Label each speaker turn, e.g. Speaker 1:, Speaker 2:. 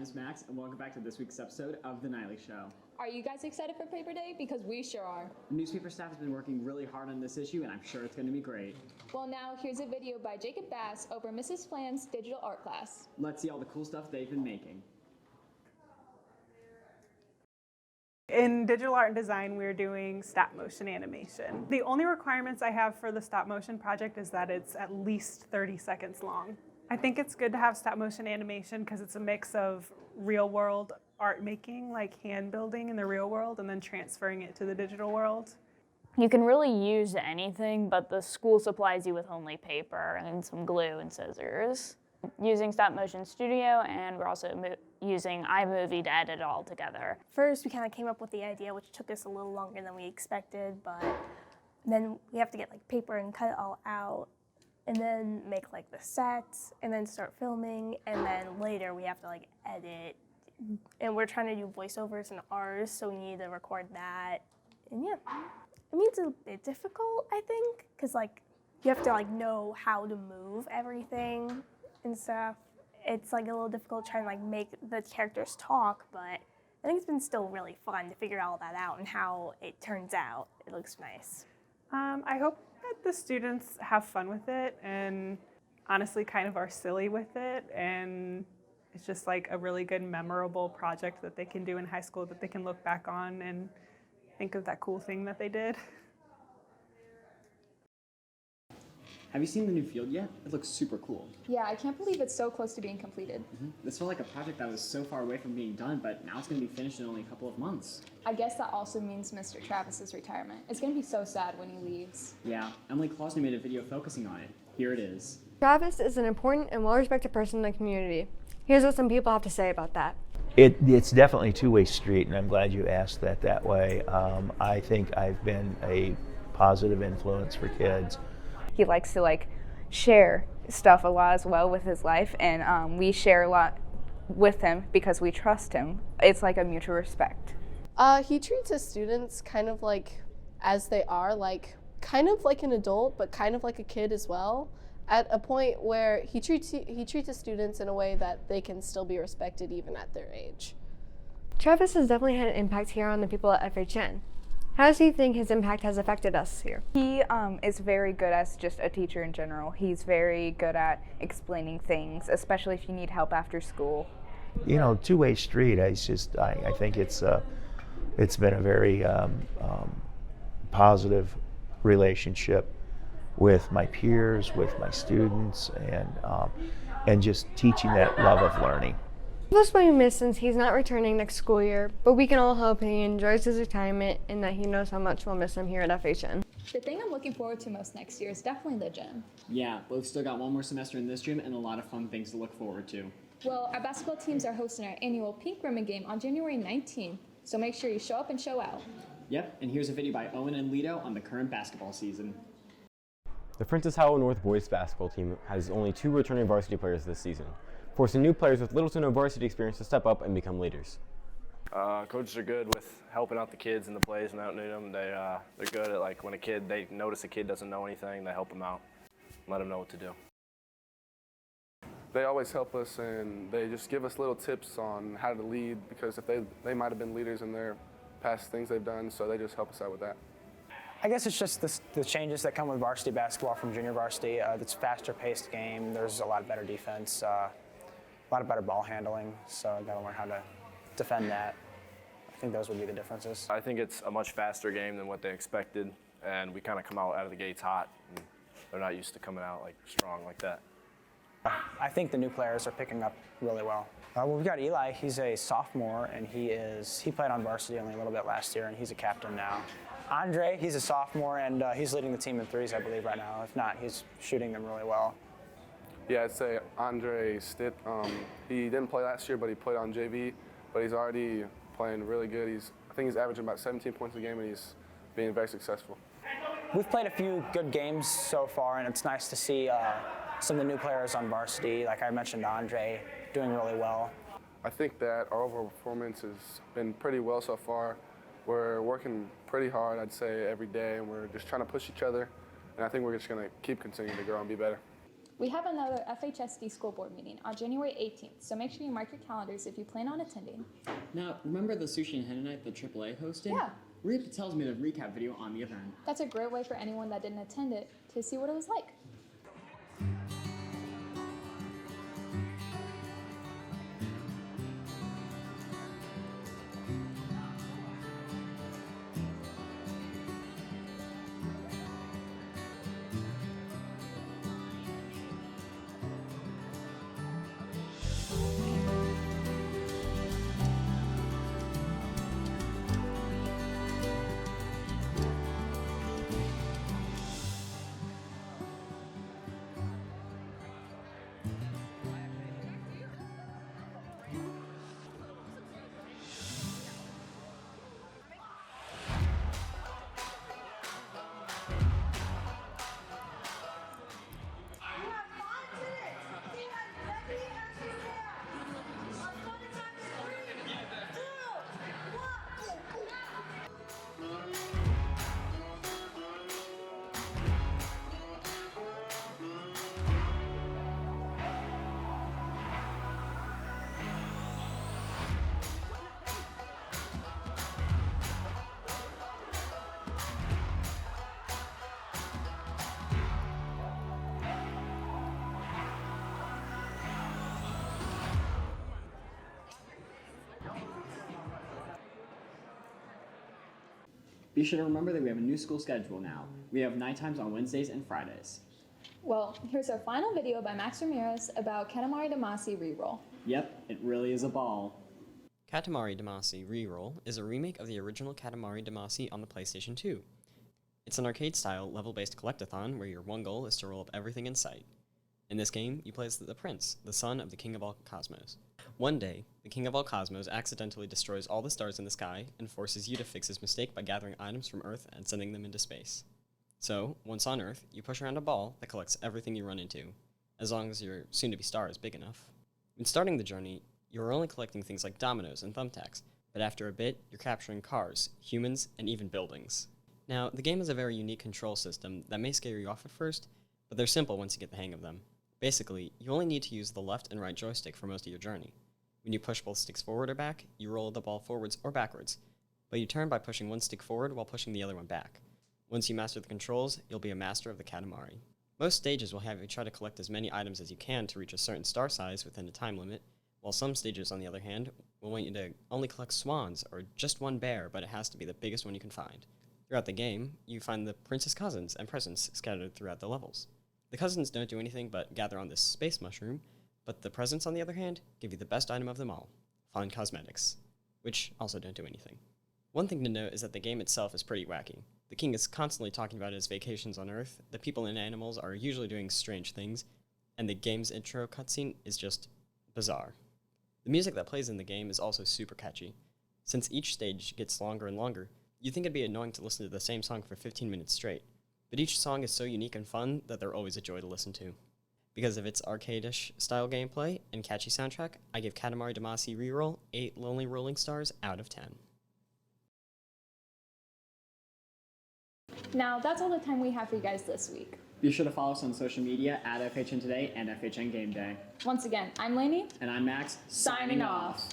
Speaker 1: name's Max, and welcome back to this week's episode of The Nightly Show.
Speaker 2: Are you guys excited for Paper Day? Because we sure are.
Speaker 1: The newspaper staff has been working really hard on this issue, and I'm sure it's going to be great.
Speaker 2: Well, now here's a video by Jacob Bass over Mrs. Flan's digital art class.
Speaker 1: Let's see all the cool stuff they've been making.
Speaker 3: In digital art and design, we're doing stop motion animation. The only requirements I have for the stop motion project is that it's at least 30 seconds long. I think it's good to have stop motion animation because it's a mix of real world art making, like hand building in the real world, and then transferring it to the digital world.
Speaker 4: You can really use anything, but the school supplies you with only paper and some glue and scissors. Using Stop Motion Studio, and we're also using iMovie to edit it all together.
Speaker 5: First, we kind of came up with the idea, which took us a little longer than we expected, but then we have to get like paper and cut it all out, and then make like the sets, and then start filming, and then later we have to like edit. And we're trying to do voiceovers in ours, so we need to record that. And yeah, it means a bit difficult, I think, because like you have to like know how to move everything and stuff. It's like a little difficult trying to like make the characters talk, but I think it's been still really fun to figure all that out and how it turns out. It looks nice.
Speaker 3: I hope that the students have fun with it and honestly kind of are silly with it, and it's just like a really good memorable project that they can do in high school that they can look back on and think of that cool thing that they did.
Speaker 1: Have you seen the new field yet? It looks super cool.
Speaker 2: Yeah, I can't believe it's so close to being completed.
Speaker 1: This felt like a project that was so far away from being done, but now it's going to be finished in only a couple of months.
Speaker 2: I guess that also means Mr. Travis's retirement. It's going to be so sad when he leaves.
Speaker 1: Yeah, Emily Clausner made a video focusing on it. Here it is.
Speaker 6: Travis is an important and well-respected person in the community. Here's what some people have to say about that.
Speaker 7: It's definitely a two-way street, and I'm glad you asked that way. I think I've been a positive influence for kids.
Speaker 8: He likes to share stuff a lot as well with his life, and we share a lot with him because we trust him. It's like a mutual respect.
Speaker 9: He treats his students kind of like as they are, kind of like an adult, but kind of like a kid as well, at a point where he treats his students in a way that they can still be respected even at their age.
Speaker 6: Travis has definitely had an impact here on the people at FHN. How does he think his impact has affected us here?
Speaker 8: He is very good as just a teacher in general. He's very good at explaining things, especially if you need help after school.
Speaker 7: You know, two-way street. I think it's been a very positive relationship with my peers, with my students, and just teaching that love of learning.
Speaker 6: This will be missed since he's not returning next school year, but we can all hope he enjoys his retirement and that he knows how much we'll miss him here at FHN.
Speaker 2: The thing I'm looking forward to most next year is definitely the gym.
Speaker 1: Yeah, but we've still got one more semester in this gym and a lot of fun things to look forward to.
Speaker 2: Well, our basketball teams are hosting our annual Pink Ribbon game on January 19th, so make sure you show up and show out.
Speaker 1: Yep, and here's a video by Owen and Lito on the current basketball season.
Speaker 10: The Princess Howell North boys basketball team has only 2 returning varsity players this season, forcing new players with little to no varsity experience to step up and become leaders.
Speaker 11: Coaches are good with helping out the kids in the plays and outdoing them. They're good at when they notice a kid doesn't know anything, they help them out, let them know what to do.
Speaker 12: They always help us, and they just give us little tips on how to lead, because if they might have been leaders in their past things they've done, so they just help us out with that.
Speaker 13: I guess it's just the changes that come with varsity basketball from junior varsity. It's a faster-paced game. There's a lot better defense, a lot of better ball handling, so I've got to learn how to defend that. I think those would be the differences.
Speaker 11: I think it's a much faster game than what they expected, and we kind of come out of the gates hot, and they're not used to coming out strong like that.
Speaker 13: I think the new players are picking up really well. Well, we've got Eli. He's a sophomore, and he played on varsity only a little bit last year, and he's a captain now. Andre, he's a sophomore, and he's leading the team in threes, I believe, right now. If not, he's shooting them really well.
Speaker 12: Yeah, I'd say Andre Stitt. He didn't play last year, but he played on JV, but he's already playing really good. I think he's averaging about 17 points a game, and he's being very successful.
Speaker 13: We've played a few good games so far, and it's nice to see some of the new players on varsity, like I mentioned, Andre, doing really well.
Speaker 12: I think that our overall performance has been pretty well so far. We're working pretty hard, I'd say, every day, and we're just trying to push each other. And I think we're just going to keep continuing to grow and be better.
Speaker 2: We have another FHSD school board meeting on January 18th, so make sure you mark your calendars if you plan on attending.
Speaker 1: Now, remember the Sushi and Henna night the AAA hosted?
Speaker 2: Yeah.
Speaker 1: Rhea Patel's made a recap video on the event.
Speaker 2: That's a great way for anyone that didn't attend it to see what it was like.
Speaker 1: Be sure to remember that we have a new school schedule now. We have night times on Wednesdays and Fridays.
Speaker 2: Well, here's our final video by Max Ramirez about Katamari Damacy Reroll.
Speaker 1: Yep, it really is a ball.
Speaker 14: Katamari Damacy Reroll is a remake of the original Katamari Damacy on the PlayStation 2. It's an arcade-style, level-based collectathon where your one goal is to roll up everything in sight. In this game, you play as the prince, the son of the king of all cosmos. One day, the king of all cosmos accidentally destroys all the stars in the sky and forces you to fix his mistake by gathering items from Earth and sending them into space. So, once on Earth, you push around a ball that collects everything you run into, as long as your soon-to-be star is big enough. When starting the journey, you're only collecting things like dominoes and thumbtacks, but after a bit, you're capturing cars, humans, and even buildings. Now, the game has a very unique control system that may scare you off at first, but they're simple once you get the hang of them. Basically, you only need to use the left and right joystick for most of your journey. When you push both sticks forward or back, you roll the ball forwards or backwards, but you turn by pushing one stick forward while pushing the other one back. Once you master the controls, you'll be a master of the Katamari. Most stages will have you try to collect as many items as you can to reach a certain star size within a time limit, while some stages, on the other hand, will want you to only collect swans or just one bear, but it has to be the biggest one you can find. Throughout the game, you find the prince's cousins and presents scattered throughout the levels. The cousins don't do anything but gather on this space mushroom, but the presents, on the other hand, give you the best item of them all, fun cosmetics, which also don't do anything. One thing to note is that the game itself is pretty wacky. The king is constantly talking about his vacations on Earth, the people and animals are usually doing strange things, and the game's intro cutscene is just bizarre. The music that plays in the game is also super catchy. Since each stage gets longer and longer, you'd think it'd be annoying to listen to the same song for 15 minutes straight, but each song is so unique and fun that they're always a joy to listen to. Because of its arcade-ish style gameplay and catchy soundtrack, I give Katamari Damacy Reroll 8 lonely rolling stars out of 10.
Speaker 2: Now, that's all the time we have for you guys this week.
Speaker 1: Be sure to follow us on social media at FHNtoday and FHN Game Day.
Speaker 2: Once again, I'm Laney.
Speaker 1: And I'm Max.
Speaker 2: Signing off.